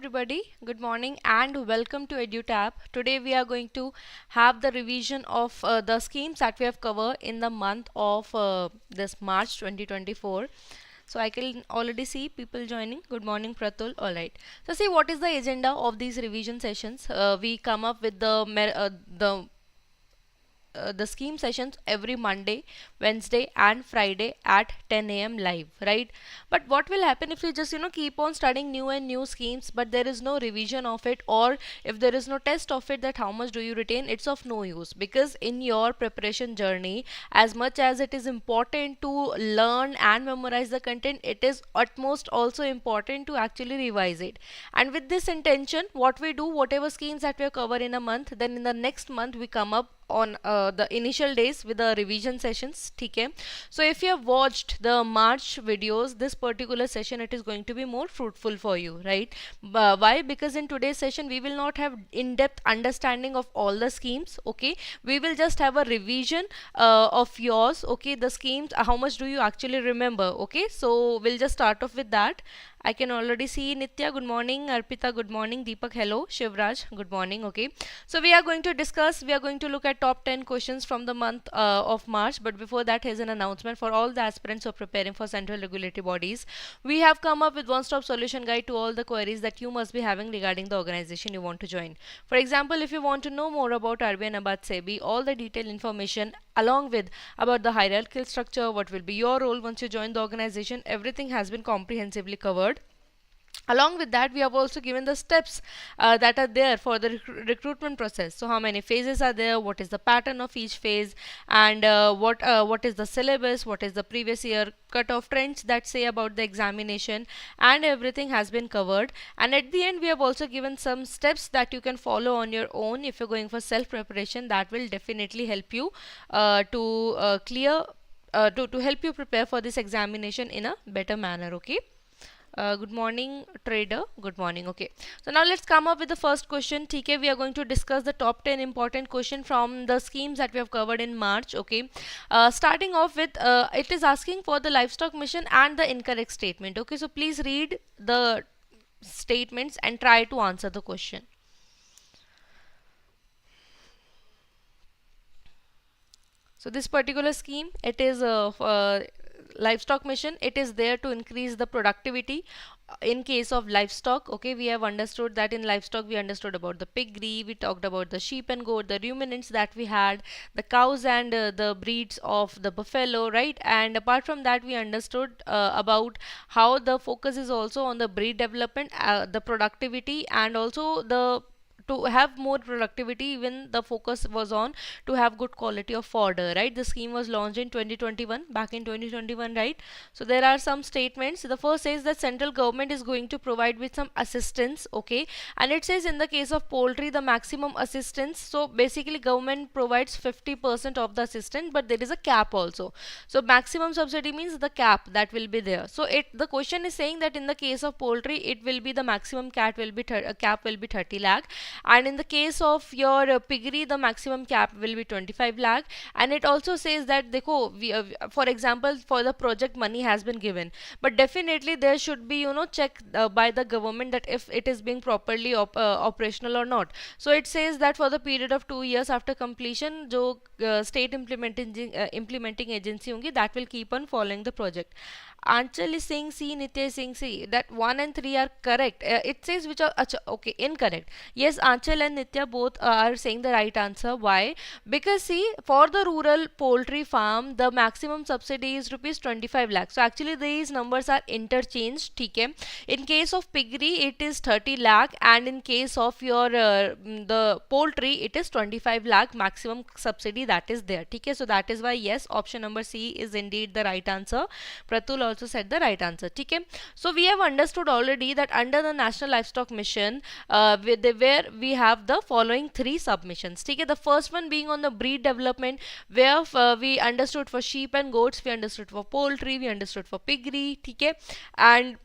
everybody, good morning and welcome to EduTap. Today we are going to have the revision of the schemes that we have covered in the month of this March 2024. So I can already see people joining. Good morning, Pratul. All right. So see what is the agenda of these revision sessions. We come up with the scheme sessions every Monday, Wednesday and Friday at 10 a.m. live, right? But what will happen if you just keep on studying new and new schemes, but there is no revision of it, or if there is no test of it, that how much do you retain? It's of no use, because in your preparation journey, as much as it is important to learn and memorize the content, it is utmost also important to actually revise it. And with this intention, what we do, whatever schemes that we cover in a month, then in the next month we come up on the initial days with the revision sessions. Okay, so if you have watched the March videos, this particular session, it is going to be more fruitful for you, right? Why? Because in today's session we will not have in-depth understanding of all the schemes. Okay, we will just have a revision of yours. Okay, the schemes, how much do you actually remember? Okay, so we'll just start off with that. I can already see Nitya, good morning. Arpita, good morning. Deepak, hello. Shivraj, good morning. Okay, so we are going to look at top 10 questions from the month of March. But before that, here's an announcement for all the aspirants who are preparing for central regulatory bodies. We have come up with one-stop solution guide to all the queries that you must be having regarding the organization you want to join. For example, if you want to know more about RBI, NABARD, SEBI, all the detailed information along with about the hierarchical structure, what will be your role once you join the organization, everything has been comprehensively covered. Along with that, we have also given the steps that are there for the recruitment process. So how many phases are there, what is the pattern of each phase, and what is the syllabus, what is the previous year cut-off trends that say about the examination, and everything has been covered. And at the end, we have also given some steps that you can follow on your own if you're going for self-preparation. That will definitely help you to help you prepare for this examination in a better manner. Okay. Good morning, trader. Good morning. Okay, so now let's come up with the first question. TK, we are going to discuss the top 10 important question from the schemes that we have covered in March. Okay, starting off with it is asking for the livestock mission and the incorrect statement. Okay, so please read the statements and try to answer the question. So this particular scheme, it is livestock mission. It is there to increase the productivity in case of livestock. Okay, we have understood that in livestock we understood about the piggery, we talked about the sheep and goat, the ruminants that we had, the cows and the breeds of the buffalo, right? And apart from that, we understood about how the focus is also on the breed development, the productivity, and also the to have more productivity. Even the focus was on to have good quality of fodder, right? The scheme was launched in 2021, back in 2021, right? So there are some statements. The first says that central government is going to provide with some assistance. Okay, and it says in the case of poultry, the maximum assistance, so basically government provides 50% of the assistance, but there is a cap also. So maximum subsidy means the cap that will be there. So the question is saying that in the case of poultry, it will be the maximum cap will be 30 lakh, and in the case of your piggery, the maximum cap will be 25 lakh. And it also says that dekho, for example, for the project money has been given, but definitely there should be check by the government that if it is being properly operational or not. So it says that for the period of 2 years after completion, jo state implementing agency hongi, that will keep on following the project. Anchal is saying C, Nitya is saying C. That 1 and 3 are correct. It says which are okay, incorrect. Yes, Anchal and Nitya both are saying the right answer. Why? Because see, for the rural poultry farm, the maximum subsidy is rupees 25 lakhs. So actually these numbers are interchanged. Okay. In case of piggery, it is 30 lakh, and in case of your the poultry, it is 25 lakh maximum subsidy that is there. Okay. So that is why yes, option number C is indeed the right answer. Pratul also said the right answer. Okay. So we have understood already that under the National Livestock Mission, where we have the following 3 submissions. Okay. The first one being on the breed development, where we understood for sheep and goats, we understood for poultry, we understood for piggery. Okay. And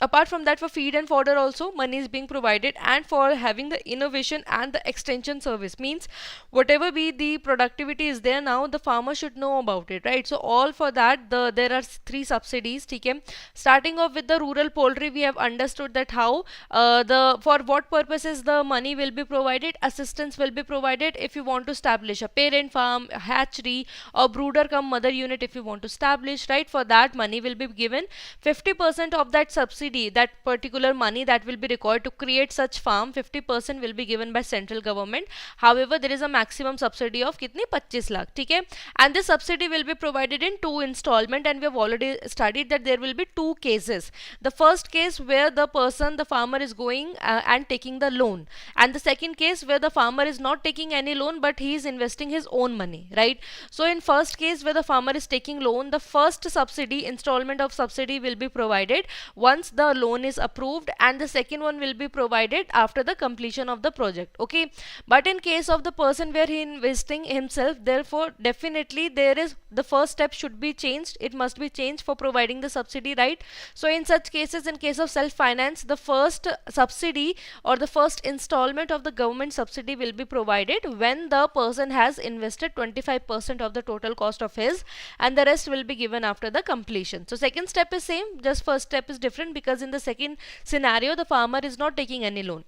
Apart from that, for feed and fodder also money is being provided, and for having the innovation and the extension service, means whatever be the productivity is there now, the farmer should know about it, right? So all for that, there are three subsidies. Okay, starting off with the rural poultry, we have understood that how the for what purposes the money will be provided. Assistance will be provided if you want to establish a parent farm, a hatchery, or brooder come mother unit. If you want to establish, right, for that money will be given. 50% of that subsidy, that particular money that will be required to create such farm, 50% will be given by central government. However, there is a maximum subsidy of kitni 25 lakh. Okay, and this subsidy will be provided in two installment, and we have already studied that there will be two cases. The first case where the person, the farmer, is going and taking the loan, and the second case where the farmer is not taking any loan but he is investing his own money, right? So in first case where the farmer is taking loan, the first subsidy, installment of subsidy, will be provided once the loan is approved, and the second one will be provided after the completion of the project. Okay, but in case of the person where he investing himself, therefore definitely there is, the first step should be changed, it must be changed for providing the subsidy, right? So in such cases, in case of self finance, the first subsidy or the first installment of the government subsidy will be provided when the person has invested 25% of the total cost of his, and the rest will be given after the completion. So second step is same, just first step is different, because in the second scenario the farmer is not taking any loan.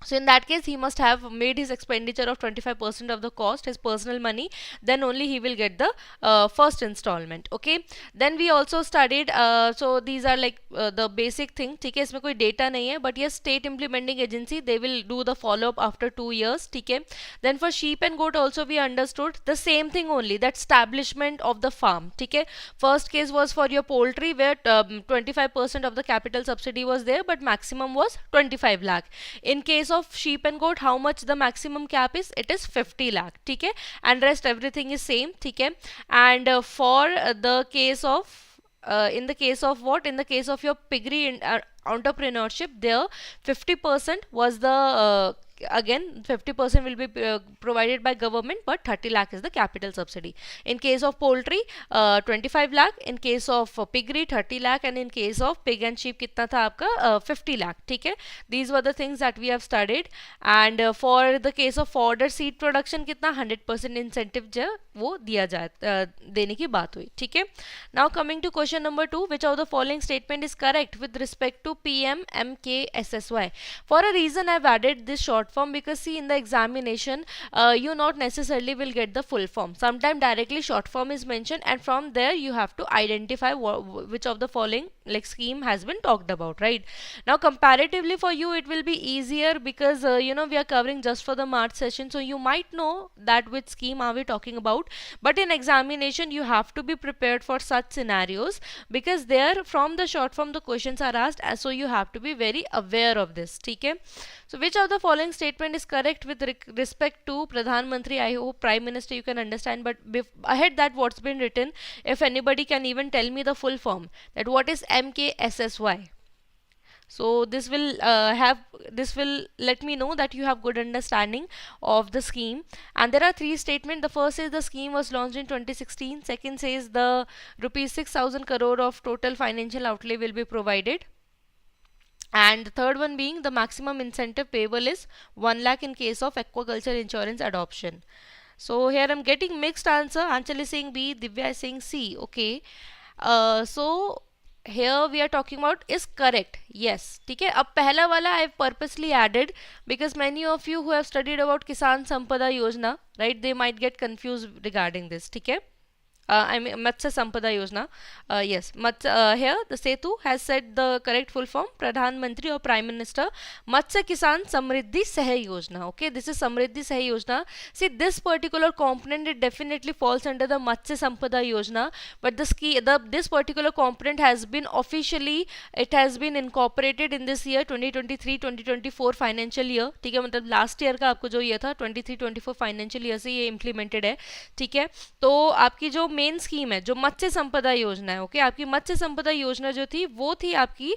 So in that case, he must have made his expenditure of 25% of the cost, his personal money, then only he will get the first installment. Okay, then we also studied, so these are like the basic thing. ठीक है, इसमें कोई data नहीं है, but yes, state implementing agency, they will do the follow up after 2 years. ठीक है, then for sheep and goat also we understood the same thing only, that establishment of the farm. ठीक है, first case was for your poultry where 25% of the capital subsidy was there, but maximum was 25 lakh. In case of sheep and goat, how much the maximum cap is? It is 50 lakh. ठीक है, and rest everything is same. ठीक है, and for the case of in the case of what, in the case of your piggery entrepreneurship, there 50% was the again 50% will be provided by government, but 30 lakh is the capital subsidy. In case of poultry, 25 lakh, in case of piggery 30 lakh, and in case of pig and sheep कितना था आपका 50 lakh. ठीक है, these were the things that we have studied. And for the case of fodder seed production कितना 100% incentive जो वो दिया जाए, देने की बात हुई. ठीक है, now coming to question number 2, which of the following statement is correct with respect to PMMKSSY? For a reason I've added this short form, because see, in the examination you not necessarily will get the full form. Sometimes directly short form is mentioned, and from there you have to identify which of the following like scheme has been talked about, right? Now comparatively for you it will be easier, because you know, we are covering just for the March session, so you might know that which scheme are we talking about. But in examination you have to be prepared for such scenarios, because there from the short form the questions are asked, so you have to be very aware of this. Okay, so which of the following statement is correct with respect to Pradhan Mantri? I hope Prime Minister you can understand, but ahead that what's been written, if anybody can even tell me the full form, that what is MKSSY. So this will let me know that you have good understanding of the scheme. And there are three statements. The first is the scheme was launched in 2016. Second says the rupees 6,000 crore of total financial outlay will be provided. And the third one being the maximum incentive payable is 1 lakh in case of aquaculture insurance adoption. So here I'm getting mixed answer. Anchal is saying B, Divya is saying C. Okay, so here we are talking about is correct. Yes. ठीक है, अब पहला वाला I have purposely added because many of you who have studied about Kisan Sampada Yojana, right, they might get confused regarding this. ठीक है, I mean Matsya Sampada Yojana. Yes, here the Setu has said the correct full form, Pradhan Mantri or Prime Minister Matsya Kisan Samriddhi Sahay Yojana. Okay, this is Samriddhi Sahay Yojana. See, this particular component, it definitely falls under the Matsya Sampada Yojana, but this particular component has been officially, it has been incorporated in this year 2023-2024 financial year. ठीक है, मतलब last year का आपको जो ये था 23-24 financial year से ये implemented है. ठीक है, तो आपकी जो मेन स्कीम है जो मत्स्य संपदा योजना है, ओके, आपकी मत्स्य संपदा योजना जो थी वो थी आपकी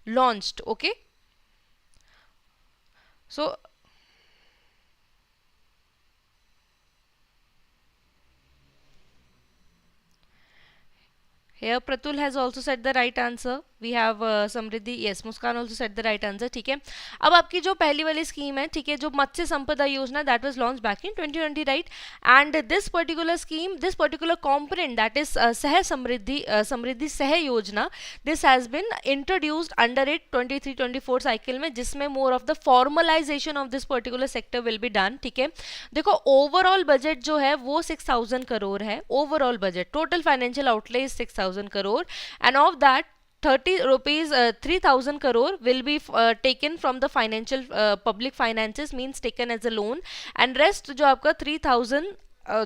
launched. Okay, so Here Pratul has also said the right answer. We have Samriddhi, yes, Muskan also said the right answer. ठीक है. अब आपकी जो पहली वाली स्कीम है, ठीक है, जो मत्स्य संपदा योजना, that was launched back in 2020, right? And this particular scheme, this particular component, that is Sah Samriddhi Sah Yojana, this has been introduced under it 23-24 cycle में, जिसमें more of the formalization of this particular sector will be done. ठीक है. देखो overall budget जो है वो 6,000 करोड़ है. Overall budget, total financial outlay is 6,000 crore, and of that 30 rupees 3,000 crore will be taken from the financial public finances, means taken as a loan, and rest जो आपका 3,000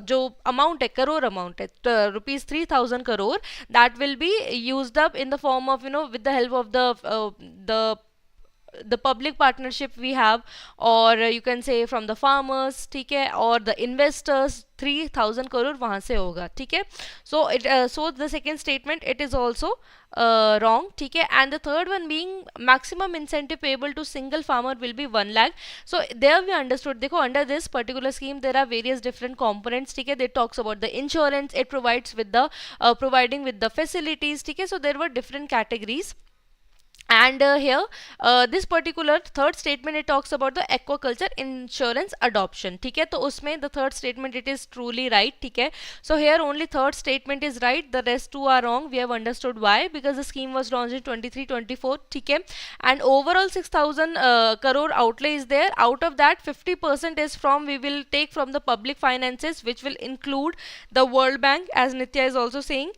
जो अमाउंट है, करोड़ अमाउंट है, rupees 3,000 crore, that will be used up in the form of, with the help of the public partnership we have, or you can say from the farmers, ठीक है, or the investors. 3,000 crore वहां से होगा. ठीक है. So the second statement, it is also wrong. ठीक है. And the third one being maximum incentive payable to single farmer will be 1 lakh. So there we understood, देखो, under this particular scheme there are various different components. ठीक है. It talks about the insurance, it provides with the providing with the facilities. ठीक है. So there were different categories. And here this particular third statement, it talks about the aquaculture insurance adoption. ठीक है. तो उसमें the third statement, it is truly right. ठीक है. So here only third statement is right, the rest two are wrong. We have understood why, because the scheme was launched in 23-24. ठीक है. And overall 6,000 crore outlay is there. Out of that 50% is from, we will take from the public finances, which will include the World Bank, as Nitya is also saying,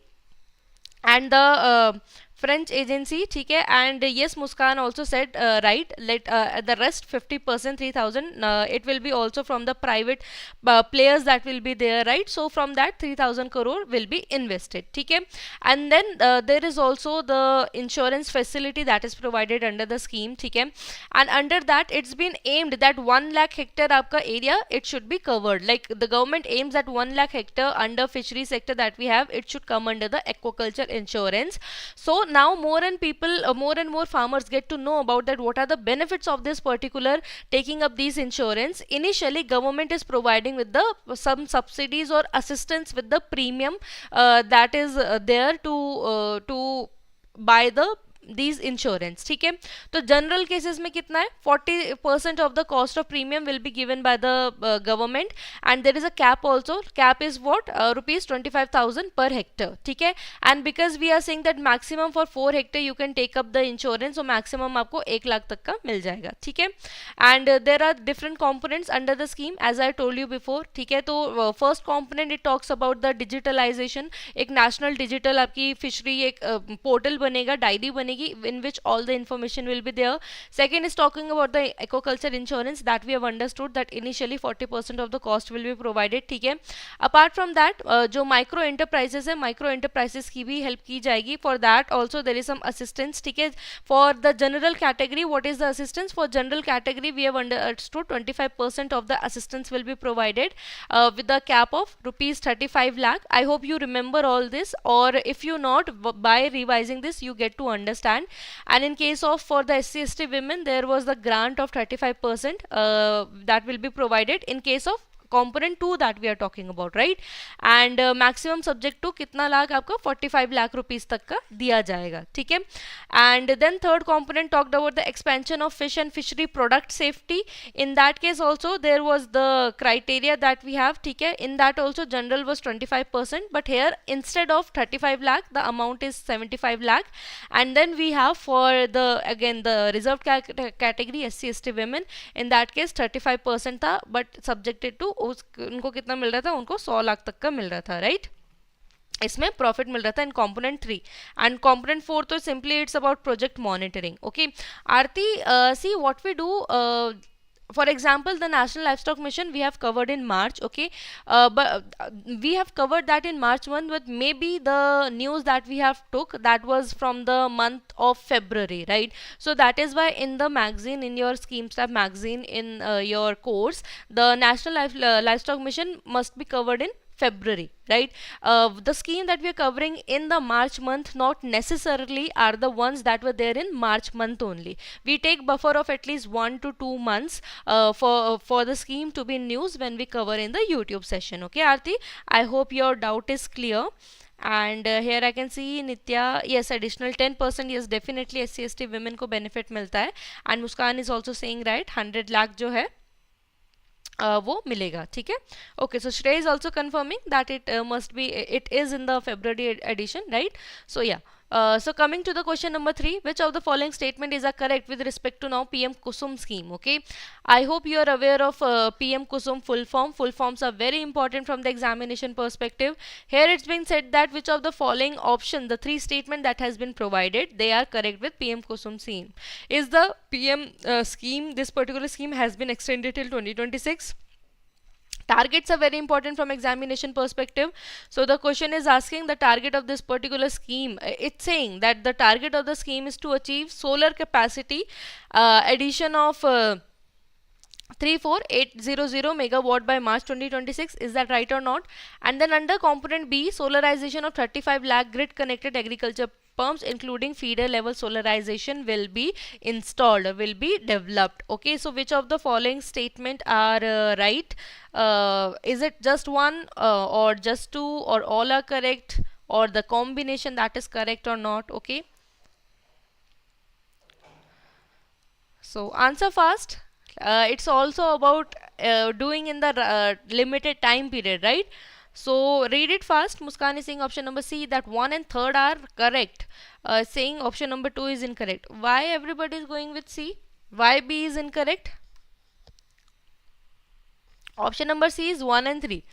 and the French agency. ठीक है. And yes, Muskan also said right, let the rest 50%, 3,000, it will be also from the private players that will be there, right? So from that 3,000 crore will be invested. ठीक है. And then there is also the insurance facility that is provided under the scheme. ठीक है. And under that it's been aimed that 1 lakh hectare आपका area, it should be covered. Like the government aims that 1 lakh hectare under fishery sector that we have, it should come under the aquaculture insurance. So now more and more farmers get to know about that, what are the benefits of this particular taking up these insurance. Initially government is providing with the some subsidies or assistance with the premium that is there to buy these insurance. ठीक है. तो general cases में कितना है, 40% of the cost of premium will be given by the government, and there is a cap also. Cap is what, rupees 25,000 per hectare. ठीक है. And because we are saying that maximum for 4 hectare you can take up the insurance, so maximum आपको 1 लाख तक का मिल जाएगा. ठीक है. And there are different components under the scheme, as I told you before. ठीक है. तो first component, it talks about the digitalization. एक national digital आपकी fishery एक portal बनेगा, डायरी बनेगी, in which all the information will be there. Second is talking about the aquaculture insurance, that we have understood that initially 40% of the cost will be provided. ठीक है. Apart from that जो micro enterprises है, micro enterprises की भी help की जाएगी. For that also there is some assistance. ठीक है. For the general category, what is the assistance? For general category we have understood 25% of the assistance will be provided with the cap of rupees 35 lakh. I hope you remember all this, or if you not, by revising this you get to understand. And in case of for the SC/ST women, there was the grant of 35% that will be provided in case of component 2 that we are talking about, right? And maximum subject to कितना लाख आपको 45 lakh rupees तक का दिया जाएगा. ठीक है. And then third component talked about the expansion of fish and fishery product safety. In that case also there was the criteria that we have. ठीक है. In that also general was 25%, but here instead of 35 lakh the amount is 75 lakh. And then we have for the again the reserved category SC/ST women, in that case 35% था, but subjected to उनको कितना मिल रहा था, उनको 100 लाख तक का मिल रहा था, राइट? इसमें प्रॉफिट मिल रहा था इन कॉम्पोनेंट 3. एंड कॉम्पोनेंट 4 तो simply it's about project monitoring. Okay Aarti, see what we do, for example the national livestock mission we have covered in March. Okay, but we have covered that in March month, but maybe the news that we have took, that was from the month of February, right? So that is why in the magazine, in your scheme staff magazine, in your course, the national livestock mission must be covered in February, right? The scheme that we are covering in the March month not necessarily are the ones that were there in March month only. We take buffer of at least 1 to 2 months for the scheme to be in news when we cover in the YouTube session. Okay, Aarti, I hope your doubt is clear. And here I can see Nitya, yes, additional 10%, yes, definitely SC/ST women को benefit मिलता है. And Muskan is also saying right, 100 lakh जो है वो मिलेगा. ठीक है. Okay, so Shrey is also confirming that it must be, it is in the February edition, right? So yeah. So coming to the question number 3, which of the following statement is correct with respect to now PM Kusum scheme? Okay, I hope you are aware of PM Kusum full form. Full forms are very important from the examination perspective. Here it's been said that which of the following option, the 3 statement that has been provided, they are correct with PM Kusum scheme. Is the PM scheme, this particular scheme has been extended till 2026. Targets are very important from examination perspective. So the question is asking the target of this particular scheme. It's saying that the target of the scheme is to achieve solar capacity addition of 34800 megawatt by March 2026. Is that right or not? And then under component B, solarization of 35 lakh grid connected agriculture pumps including feeder level solarization will be installed or will be developed. Okay, so which of the following statement are right? Is it just one or just two, or all are correct, or the combination that is correct or not? Okay, so answer fast. It's also about doing in the limited time period, right? So read it fast. Muskan is saying option number C, that 1 and 3rd are correct. Saying option number 2 is incorrect. Why everybody is going with C? Why B is incorrect? Option number C is 1 and 3.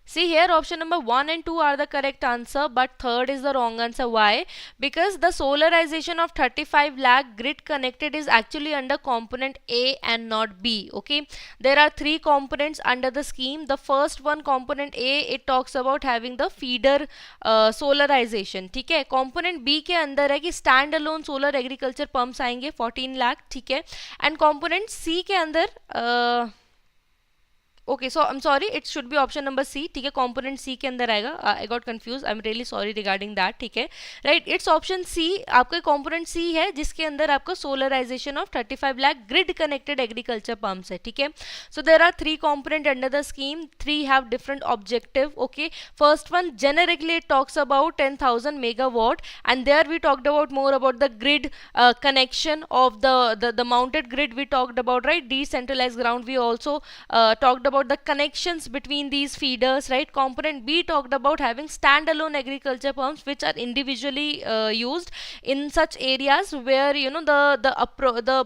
See here, option number 1 and 2 are the correct answer, but 3rd is the wrong answer. Why? Because the solarization of 35 lakh grid connected is actually under component A and not B. Okay, there are 3 components under the scheme. The first one, component A, it talks about having the feeder solarization. ठीक है. Component B के अंदर है कि stand alone solar agriculture pumps आएंगे 14 lakh. ठीक है. And component C के अंदर okay, so I'm sorry, it should be option number C. ठीक है, component C के अंदर आएगा. I got confused. I'm really sorry regarding that. ठीक है, right? It's option C. आपका component C है जिसके अंदर आपको solarization of 35 lakh grid connected agriculture pumps है. ठीक है, so there are 3 component under the scheme. 3 have different objective. Okay, first one, generically it talks about 10,000 megawatt, and there we talked about more about the grid connection of the mounted grid we talked about, right? Decentralized ground we also talked about the connections between these feeders, right? Component B talked about having standalone agriculture pumps which are individually used in such areas where the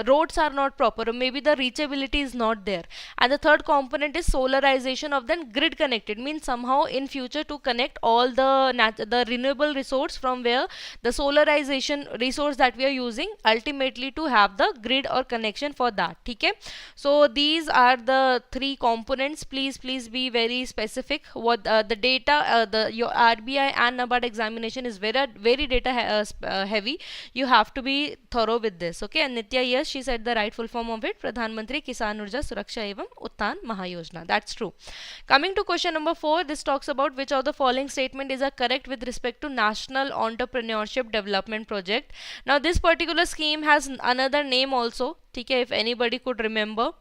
roads are not proper, or maybe the reachability is not there. And the third component is solarization of then grid connected, means somehow in future to connect all the renewable resource from where the solarization resource that we are using, ultimately to have the grid or connection for that. Okay, so these are the 3 components. Please be very specific. What the data, your RBI and NABARD examination is very data heavy. You have to be thorough with this. Okay, and Nitya, yes, she said the right full form of it, Pradhan Mantri Kisan Urja Suraksha Evam Uttan Mahayojana. That's true. Coming to question number 4, this talks about which of the following statement is correct with respect to National Entrepreneurship Development Project. Now this particular scheme has another name also. Okay, if anybody could remember.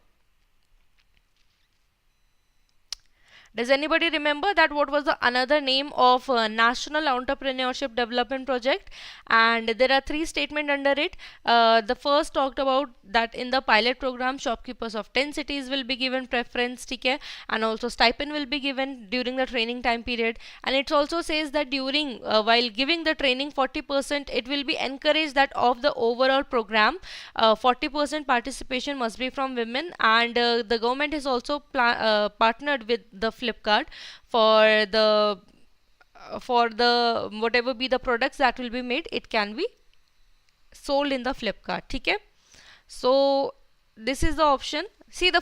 Does anybody remember that what was the another name of National Entrepreneurship Development Project? And there are 3 statements under it. The first talked about that in the pilot program, shopkeepers of 10 cities will be given preference, okay, and also stipend will be given during the training time period. And it also says that during while giving the training, 40% it will be encouraged that of the overall program, 40% participation must be from women. And the government is also partnered with the Flipkart for the whatever be the products that will be made, it can be sold in the Flipkart. Okay, so this is the option. See the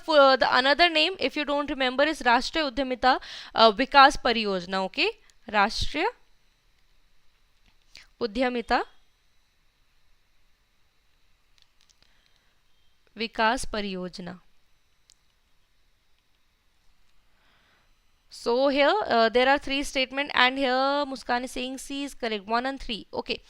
another name, if you don't remember, is Rashtriya Udyamita Vikas Pariyojana. Okay, Rashtriya Udyamita Vikas Pariyojana. So here there are three statement and here Muskan is saying C is correct, 1 and 3. Okay,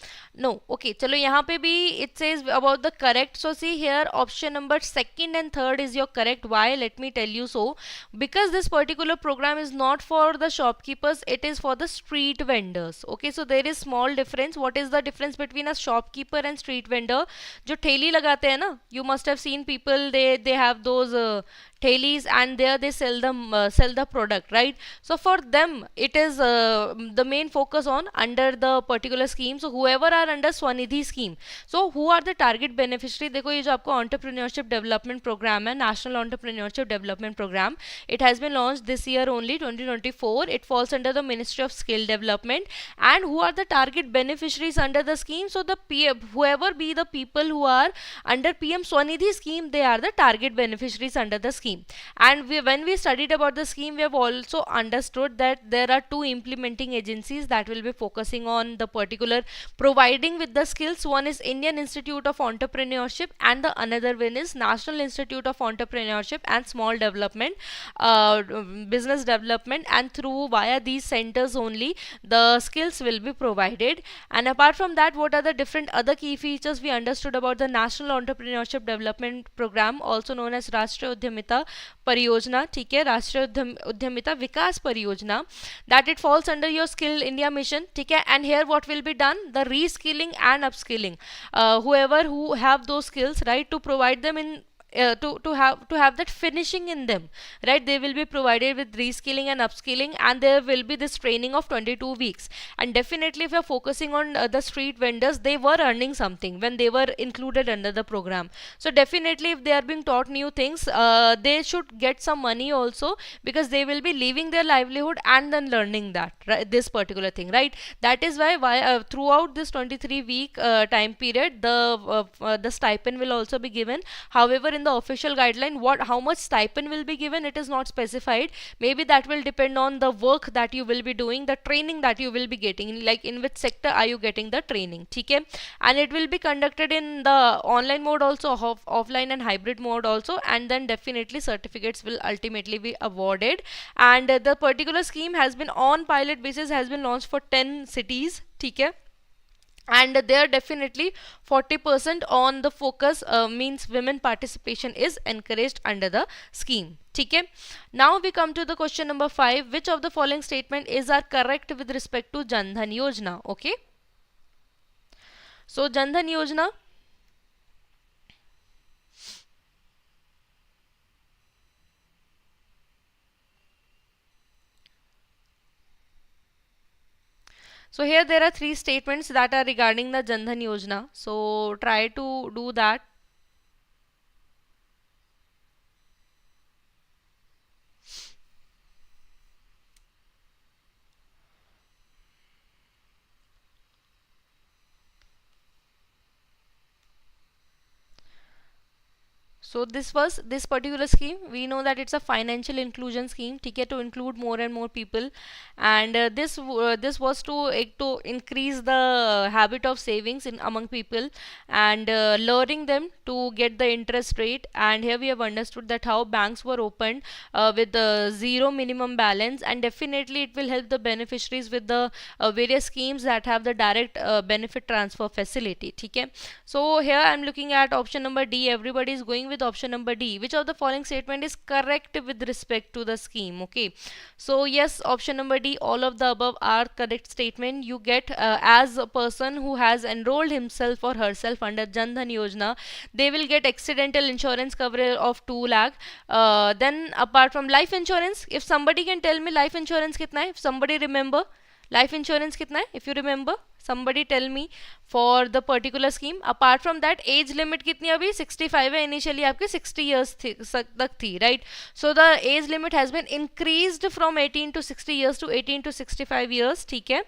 no, okay, chalo यहाँ पे भी it says about the correct. So see here option number second and third is your correct. Why? Let me tell you. So because this particular program is not for the shopkeepers, it is for the street vendors. Okay, so there is small difference. What is the difference between a shopkeeper and street vendor? जो ठेली लगाते हैं ना, you must have seen people, they have those thailis and there they sell the product, right? So for them it is the main focus on under the particular scheme. So whoever are under Swanidhi scheme, so who are the target beneficiary? देखो ये जो आपको entrepreneurship development program है, national entrepreneurship development program, it has been launched this year only, 2024. It falls under the Ministry of Skill Development. And who are the target beneficiaries under the scheme? So the whoever be the people who are under PM Swanidhi scheme, they are the target beneficiaries under the scheme. And when we studied about the scheme, we have also understood that there are two implementing agencies that will be focusing on the particular providing with the skills. One is Indian Institute of Entrepreneurship and the another one is National Institute of Entrepreneurship and Small Development, Business Development, and through via these centers only the skills will be provided. And apart from that, what are the different other key features we understood about the National Entrepreneurship Development Program, also known as राष्ट्रीय उद्यमिता परियोजना, ठीक है, राष्ट्रीय उद्यमिता विकास परियोजना, that it falls under your Skill India mission, ठीक है. And here what will be done? The reskilling and upskilling, whoever who have those skills, right, to provide them in to have that finishing in them, right? They will be provided with reskilling and upskilling, and there will be this training of 22 weeks. And definitely if you're focusing on the street vendors, they were earning something when they were included under the program. So definitely if they are being taught new things, they should get some money also, because they will be leaving their livelihood and then learning that, right, this particular thing, right? That is why throughout this 23-week time period, the stipend will also be given. However, in the official guideline, how much stipend will be given, it is not specified. Maybe that will depend on the work that you will be doing, the training that you will be getting, like in which sector are you getting the training, okay? And it will be conducted in the online mode also, offline and hybrid mode also, and then definitely certificates will ultimately be awarded. And the particular scheme has been on pilot basis, has been launched for 10 cities, okay? And there definitely 40% on the focus, means women participation is encouraged under the scheme. Okay. Now we come to the question number 5. Which of the following statement is are correct with respect to Jan Dhan Yojana? Okay. So Jan Dhan Yojana, so here there are three statements that are regarding the Jan Dhan Yojana. So try to do that. So this was this particular scheme. We know that it's a financial inclusion scheme, ठीक है, to include more and more people, and this was to increase the habit of savings in among people and luring them to get the interest rate. And here we have understood that how banks were opened with the zero minimum balance, and definitely it will help the beneficiaries with the various schemes that have the direct benefit transfer facility, ठीक है. So here I am looking at option number D. Everybody is going with option number D. Which of the following statement is correct with respect to the scheme? Okay, so yes, option number D, all of the above are correct statement. You get as a person who has enrolled himself or herself under Jan Dhan Yojana, they will get accidental insurance coverage of 2 lakh. Then apart from life insurance, if somebody can tell me life insurance kitna hai, if somebody remember life insurance kitna hai, if you remember, somebody tell me for the particular scheme. Apart from that, age limit कितनी अभी 65 है, initially आपके 60 years तक थी, right? So the age limit has been increased from 18 to 60 years to 18 to 65 years, ठीक है.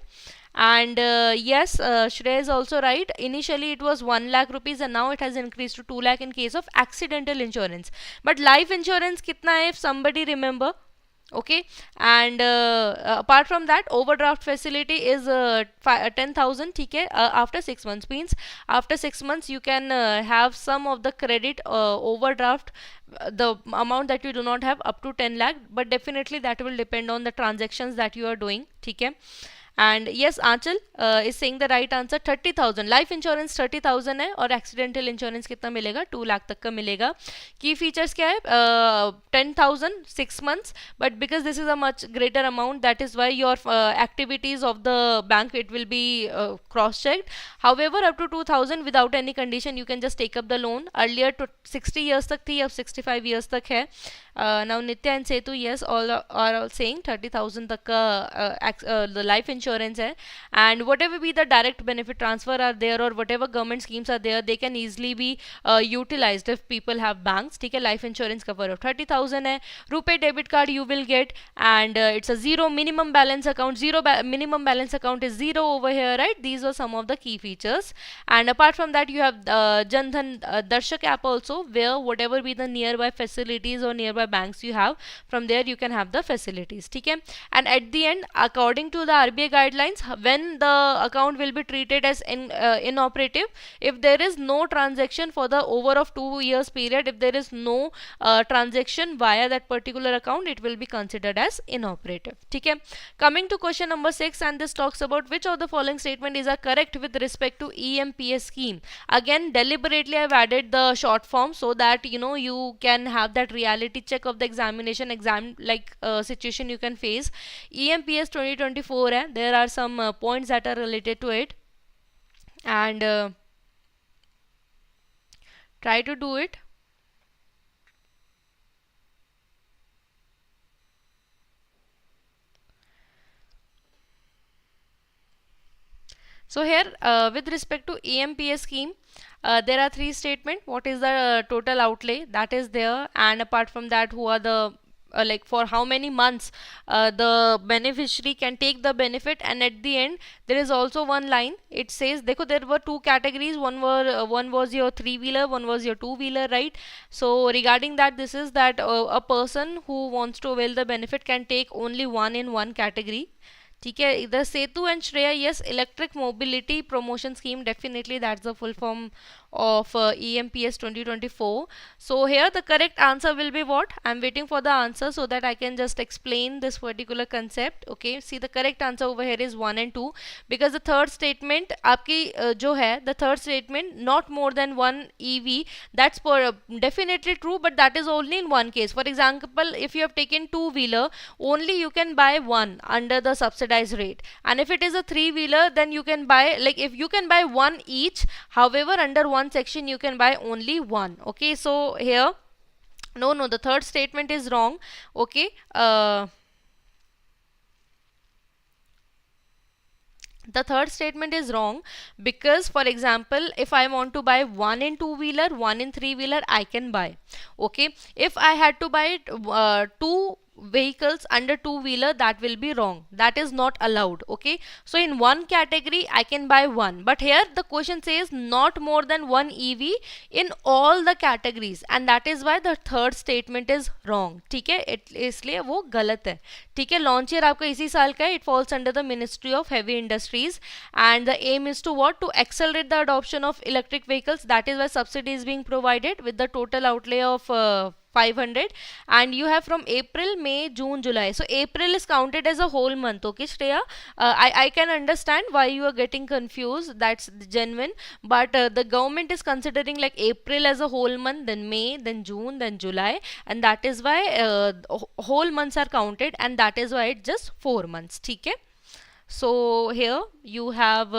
And yes, Shreya is also right. Initially it was 1 lakh rupees and now it has increased to 2 lakh in case of accidental insurance. But life insurance कितना है, if somebody remember? Okay, and apart from that, overdraft facility is 10,000. Okay, after 6 months, means after 6 months you can have some of the credit overdraft, the amount that you do not have up to 10 lakh, but definitely that will depend on the transactions that you are doing. Okay, and yes, Aanchal is saying the right answer, 30,000 life insurance 30,000 है, और accidental insurance कितना मिलेगा, 2 लाख तक का मिलेगा. की features क्या है, 10,000 6 months, but because this is a much greater amount, that is why your activities of the bank, it will be cross checked. However, up to 2,000 without any condition you can just take up the loan. Earlier to 60 years तक थी, अब 65 years तक है. Now Nitya and Setu, yes, all are all saying 30,000 तक का the life insurance है, and whatever be the direct benefit transfer are there, or whatever government schemes are there, they can easily be utilized if people have banks. ठीक है, life insurance cover of 30,000 है. Rupee debit card you will get, and it's a zero minimum balance account. Minimum balance account is zero over here, right? These are some of the key features. And apart from that, you have Jan Dhan Darshak app also, where whatever be the nearby facilities or nearby banks you have, from there you can have the facilities. Okay, and at the end, according to the RBI guidelines, when the account will be treated as inoperative, if there is no transaction for the over of 2 years period, if there is no transaction via that particular account, it will be considered as inoperative. Okay, coming to question number 6, and this talks about which of the following statement is correct with respect to EMPS scheme. Again, deliberately I've added the short form so that you can have that reality check of the exam like situation you can face. EMPS 2024 hai, there are some points that are related to it, and try to do it. So here, with respect to EMPS scheme, there are 3 statements. What is the total outlay that is there, and apart from that, who are the like for how many months the beneficiary can take the benefit, and at the end there is also one line. It says, देखो, there were 2 categories. One was your 3-wheeler, one was your 2-wheeler, right? So regarding that, this is that a person who wants to avail the benefit can take only one in one category. ठीक है, इधर Setu and Shreya, yes, electric mobility promotion scheme, definitely that's the full form of EMPS 2024. So here the correct answer will be what? I'm waiting for the answer so that I can just explain this particular concept. Okay, see, the correct answer over here is 1 and 2, because the third statement आपकी जो है, the third statement, not more than 1 EV, that's definitely true, but that is only in one case. For example, if you have taken 2-wheeler, only you can buy one under the subsidized rate, and if it is a 3-wheeler, then you can buy, like, if you can buy one each. However, under one section you can buy only one. Okay, so here, no, the third statement is wrong. Okay, the third statement is wrong, because for example, if I want to buy one in 2-wheeler, one in 3-wheeler, I can buy. Okay, if I had to buy 2 vehicles under 2-wheeler, that will be wrong, that is not allowed. Okay, so in one category I can buy one, but here the question says not more than 1 EV in all the categories, and that is why the third statement is wrong. ठीक है, इसलिए वो गलत है. ठीक है, launch year आपका इसी साल का है. It falls under the Ministry of Heavy Industries, and the aim is to what? To accelerate the adoption of electric vehicles. That is why subsidy is being provided with the total outlay of 500, and you have from April, May, June, July. So April is counted as a whole month. Okay, Shreya, I can understand why you are getting confused. That's genuine, but the government is considering like April as a whole month, then May, then June, then July, and that is why whole months are counted, and that is why it's just 4 months. ठीक है, so here you have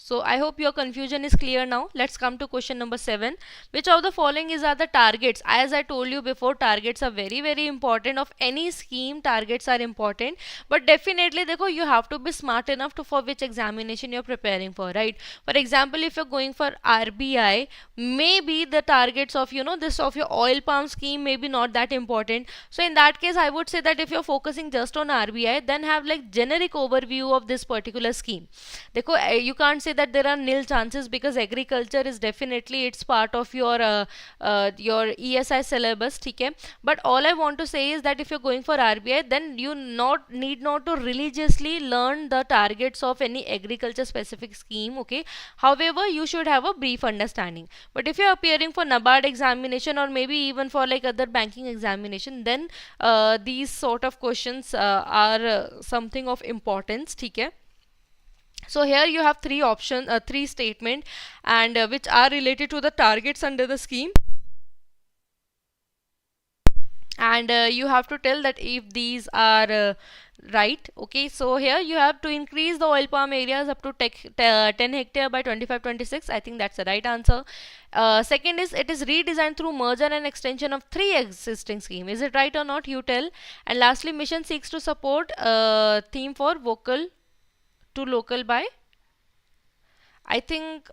so I hope your confusion is clear now. Let's come to question number 7. Which of the following are the targets? As I told you before, targets are very, very important. Of any scheme, targets are important. But definitely, देखो, you have to be smart enough to for which examination you're preparing for, right? For example, if you're going for RBI, maybe the targets of, this of your oil palm scheme may be not that important. So in that case, I would say that if you're focusing just on RBI, then have like generic overview of this particular scheme. देखो, you can't say say that there are nil chances, because agriculture is definitely, it's part of your ESI syllabus, okay? But all I want to say is that if you're going for RBI, then you need not to religiously learn the targets of any agriculture specific scheme, okay? However, you should have a brief understanding. But if you're appearing for NABARD examination, or maybe even for like other banking examination, then these sort of questions are something of importance, okay? So here you have three options, three statement, and which are related to the targets under the scheme, and you have to tell that if these are right, okay? So here you have to increase the oil palm areas up to 10 hectare by 25-26. I think that's the right answer. Second is, it is redesigned through merger and extension of 3 existing scheme. Is it right or not? You tell. And lastly, mission seeks to support theme for vocal to local by, I think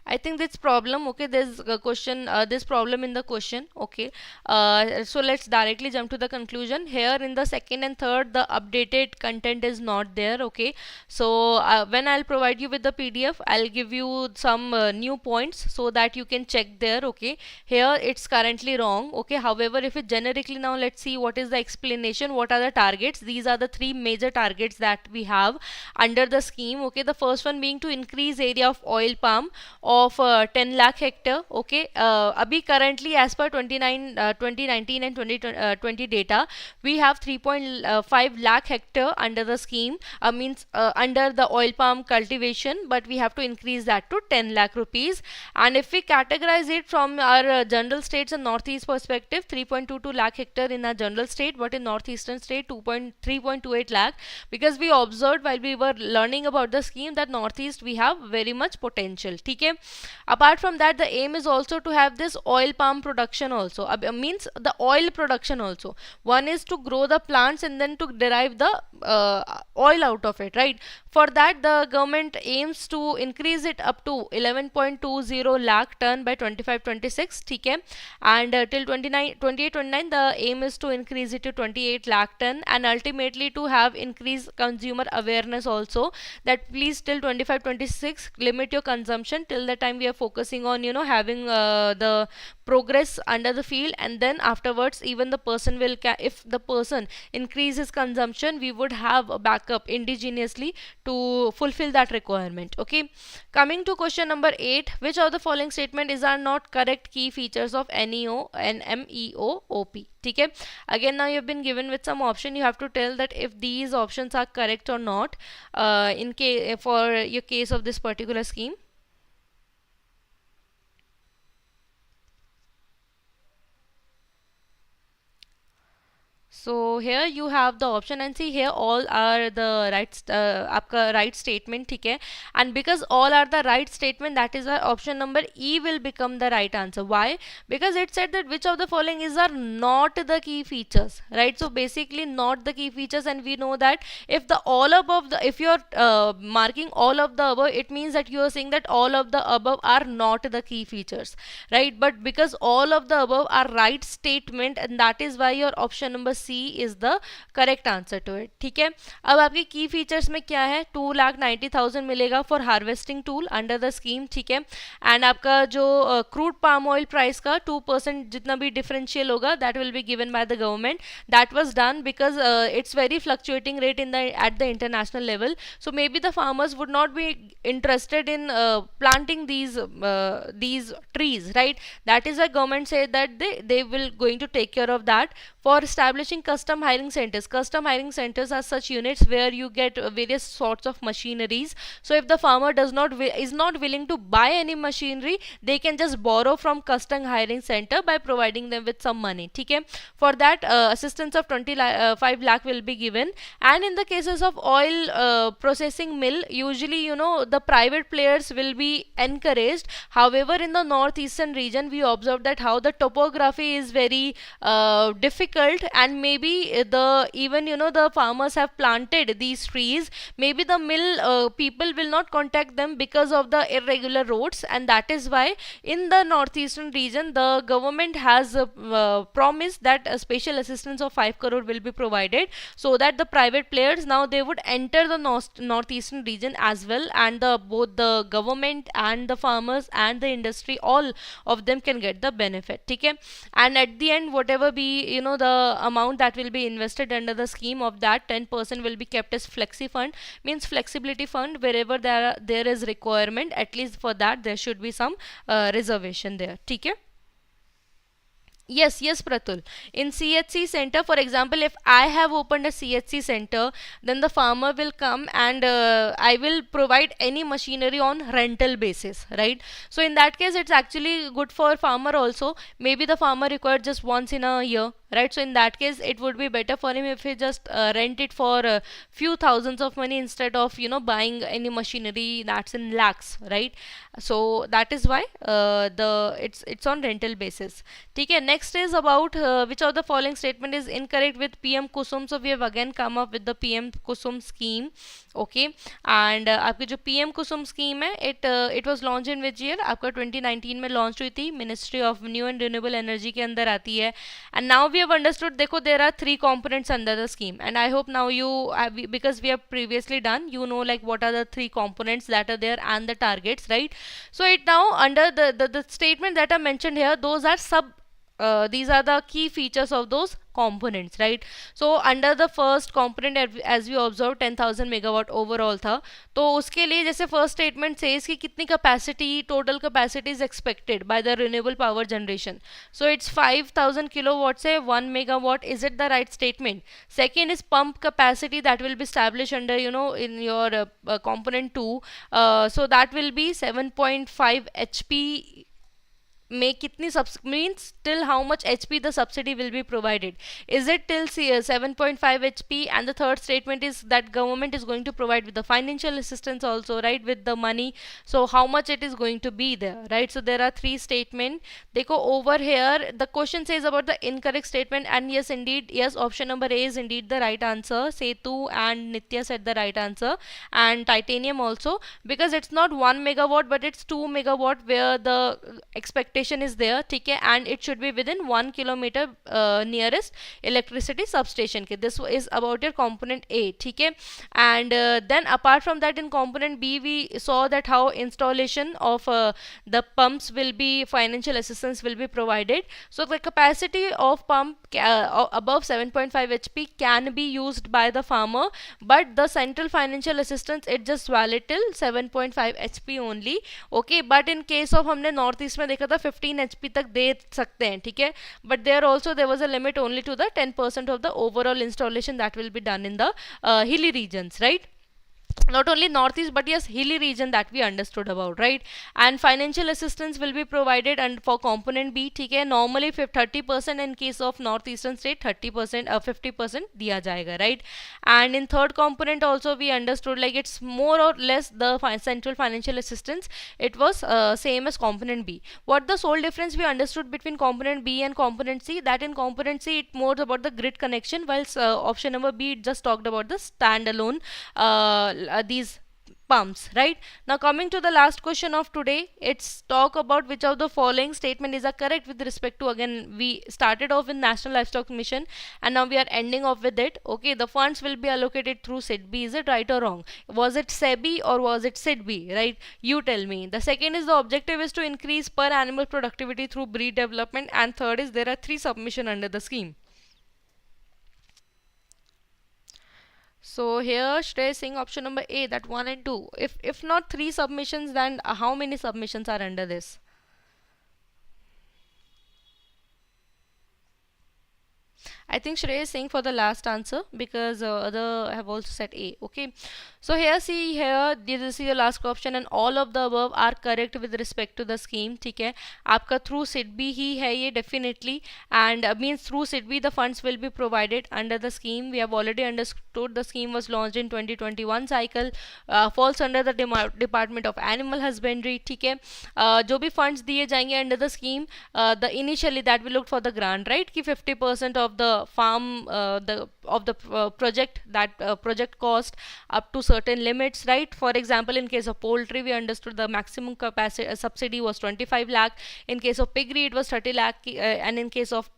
I think this problem, okay, there's a question, this problem in the question, okay. So let's directly jump to the conclusion. Here in the second and third, the updated content is not there, okay. So when I'll provide you with the PDF, I'll give you some new points so that you can check there, okay. Here it's currently wrong, okay. However, if it generically, now let's see what is the explanation, what are the targets. These are the 3 major targets that we have under the scheme, okay. The first one being to increase area of oil palm of 10 lakh hectare, okay. Abhi currently, as per 2019 and 2020 data, we have 3.5 lakh hectare under the scheme, means under the oil palm cultivation, but we have to increase that to 10 lakh rupees. And if we categorize it from our general states and northeast perspective, 3.22 lakh hectare in our general state, but in northeastern state 3.28 lakh, because we observed while we were learning about the scheme that northeast we have very much potential, okay. Apart from that, the aim is also to have this oil palm production also, means the oil production also. One is to grow the plants and then to derive the oil out of it, right? For that, the government aims to increase it up to 11.20 lakh ton by 25-26, okay. And till 28-29, the aim is to increase it to 28 lakh ton, and ultimately to have increased consumer awareness also, that please till 25-26 limit your consumption. Till the time we are focusing on, you know, having the progress under the field, and then afterwards even the person will if the person increases consumption, we would have a backup indigenously to fulfill that requirement, okay. Coming to question number 8, which of the following statement is are not correct key features of NMEO-OP, okay. Again, now you've been given with some option, you have to tell that if these options are correct or not, in case for your case of this particular scheme. So here you have the option, and see here all are the right statement, okay. And because all are the right statement, that is why option number E will become the right answer. Why? Because it said that which of the following is are not the key features, right? So basically not the key features, and we know that if the all above the, if you're marking all of the above, it means that you are saying that all of the above are not the key features, right? But because all of the above are right statement, and that is why your option number C is the correct answer to it, ठीक है. अब आपके की features में क्या है, 2,90,000 मिलेगा for harvesting tool under the scheme, ठीक है. एंड आपका जो क्रूड पाम ऑयल प्राइस का 2% जितना भी डिफरेंशियल होगा, that will be given by the government. That was done because it's very fluctuating rate in the at the international level, so maybe the farmers would not be interested in planting these trees, right? That is why government said that they will going to take care of that. For establishing custom hiring centers, custom hiring centers are such units where you get various sorts of machineries. So if the farmer is not willing to buy any machinery, they can just borrow from custom hiring center by providing them with some money, okay. For that, assistance of 25 lakh will be given. And in the cases of oil processing mill, usually, you know, the private players will be encouraged. However, in the northeastern region, we observed that how the topography is very difficult, and and maybe the even the farmers have planted these trees, maybe the mill people will not contact them because of the irregular roads, and that is why in the northeastern region the government has promised that a special assistance of 5 crore will be provided, so that the private players now they would enter the northeastern region as well, and the both the government and the farmers and the industry, all of them can get the benefit. Okay, and at the end whatever be the amount that will be invested under the scheme, of that 10% will be kept as flexi fund, means flexibility fund, wherever there is requirement, at least for that there should be some reservation there. Okay. Yes, yes, Pratul. In CHC center, for example, if I have opened a CHC center, then the farmer will come and I will provide any machinery on rental basis, right? So in that case, it's actually good for farmer also. Maybe the farmer required just once in a year, right? So in that case, it would be better for him if he just rent it for a few thousands of money instead of buying any machinery that's in lakhs, right? So that is why the it's on rental basis. Okay, next is about which of the following statement is incorrect with PM Kusum. So we have again come up with the PM Kusum scheme. Okay, and आपकी जो PM Kusum scheme है, it was launched in which year? आपका 2019 में launched हुई थी, Ministry of New and Renewable Energy के अंदर आती है. And now we have understood, देखो there are 3 components under the scheme, and I hope now you because we have previously done, like what are the 3 components that are there and the targets, right? So it now under the statement that are mentioned here, those are these are the key features of those components, right? So under the first component, as we observed 10,000 megawatt overall था, तो उसके लिए जैसे first statement says कि कितनी capacity, total capacity is expected by the renewable power generation. So it's 5,000 kilowatts से 1 megawatt. Is it the right statement? Second is pump capacity that will be established under in your component 2. So that will be 7.5 HP. Make kitni means till how much HP the subsidy will be provided. Is it till 7.5 HP? And the third statement is that government is going to provide with the financial assistance also, right, with the money. So how much it is going to be there, right? So there are 3 statements. Dekho over here the question says about the incorrect statement, and yes, indeed, yes, option number A is indeed the right answer. Setu and Nitya said the right answer, and Titanium also, because it's not 1 megawatt but it's 2 megawatt where the expectation is there, okay, and it should be within 1 kilometer nearest electricity substation. Okay, this is about your component A, okay, and then apart from that, in component B we saw that how installation of the pumps will be, financial assistance will be provided. So the capacity of pump above 7.5 HP can be used by the farmer, but the central financial assistance it just valid till 7.5 HP only. Okay, but in case of हमने north east में देखा था 15 HP तक दे सकते हैं, ठीक है, but there also there was a limit only to the 10% of the overall installation that will be done in the hilly regions, right? Not only northeast but yes, hilly region that we understood about, right? And financial assistance will be provided and for component B, okay, normally 30% in case of northeastern state, 30% 50% दिया जाएगा, right? And in third component also we understood like it's more or less the central financial assistance, it was same as component B. What the sole difference we understood between component B and component C, that in component C it more about the grid connection, whilst option number B it just talked about the standalone these pumps, right? Now coming to the last question of today, it's talk about which of the following statement is correct with respect to, again we started off with National Livestock Mission and now we are ending off with it. Okay, the funds will be allocated through SIDBI. Is it right or wrong? Was it SEBI or was it SIDBI, right? You tell me. The second is the objective is to increase per animal productivity through breed development, and third is there are 3 submission under the scheme. So here Shrey is saying option number A, that 1 and 2. If not 3 submissions, then how many submissions are under this? I think Shreya is saying for the last answer because other have also said A. Okay, so here see here this is your last option and all of the above are correct with respect to the scheme. ठीक है, आपका through SIDBI ही है ये definitely, and means through SIDBI the funds will be provided under the scheme. We have already understood the scheme was launched in 2021 cycle, falls under the Department of Animal Husbandry. ठीक है, जो भी funds दिए जाएंगे under the scheme, the initially that we looked for the grant, right, कि 50% of the farm the project, that project cost up to certain limits, right? For example, in case of poultry, we understood the maximum capacity subsidy was 25 lakh. In case of piggery, it was 30 lakh, and in case of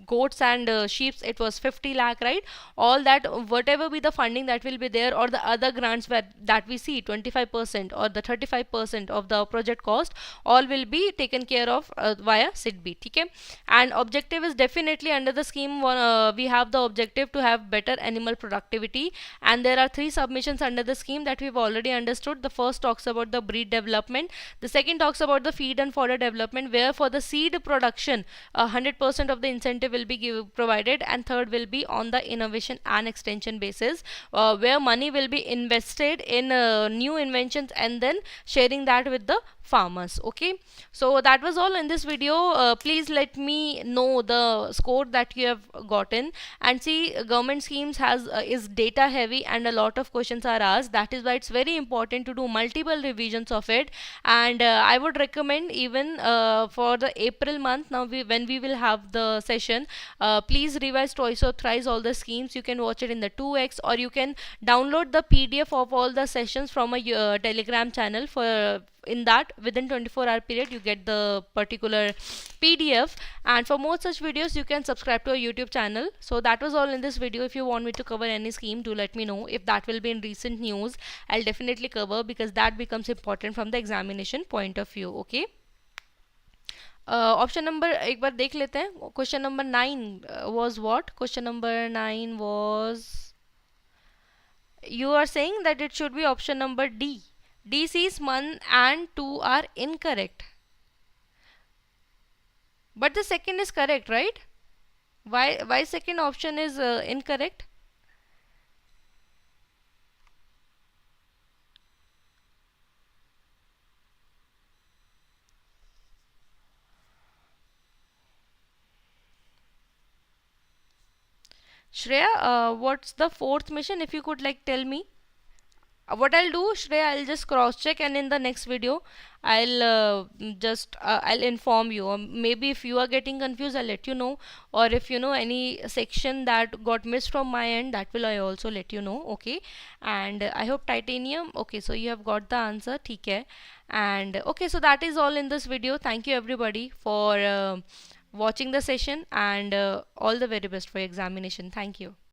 goats and sheep, it was 50 lakh, right? All that, whatever be the funding that will be there, or the other grants where that we see 25% or the 35% of the project cost, all will be taken care of via SIDB. Okay, and objective is definitely under the scheme one, we have the objective to have better animal productivity, and there are 3 submissions under the scheme that we've already understood. The first talks about the breed development, the second talks about the feed and fodder development, where for the seed production 100% of the incentive will be provided, and third will be on the innovation and extension basis, where money will be invested in new inventions and then sharing that with the farmers. Okay, so that was all in this video. Please let me know the score that you have gotten, and see, government schemes has is data heavy and a lot of questions are asked. That is why it's very important to do multiple revisions of it, and I would recommend even for the April month, now when we will have the session, please revise twice or thrice all the schemes. You can watch it in the 2x, or you can download the PDF of all the sessions from a Telegram channel. For in that, within 24-hour period, you get the particular PDF, and for more such videos you can subscribe to our YouTube channel. So that was all in this video. If you want me to cover any scheme, do let me know. If that will be in recent news, I'll definitely cover, because that becomes important from the examination point of view. Okay, option number एक बार देख लेते हैं. Question number 9 was what? Question number 9 was, you are saying that it should be option number D. D, C, 1 and 2 are incorrect, but the second is correct, right? Why second option is incorrect? Shreya, what's the fourth mission? If you could like tell me. What I'll do, Shreya, I'll just cross check, and in the next video I'll I'll inform you. Or maybe if you are getting confused, I'll let you know, or if you know any section that got missed from my end, that will I also let you know. Okay, and I hope titanium. Okay, so you have got the answer. ठीक है. And okay, so that is all in this video. Thank you everybody for watching the session, and all the very best for your examination. Thank you.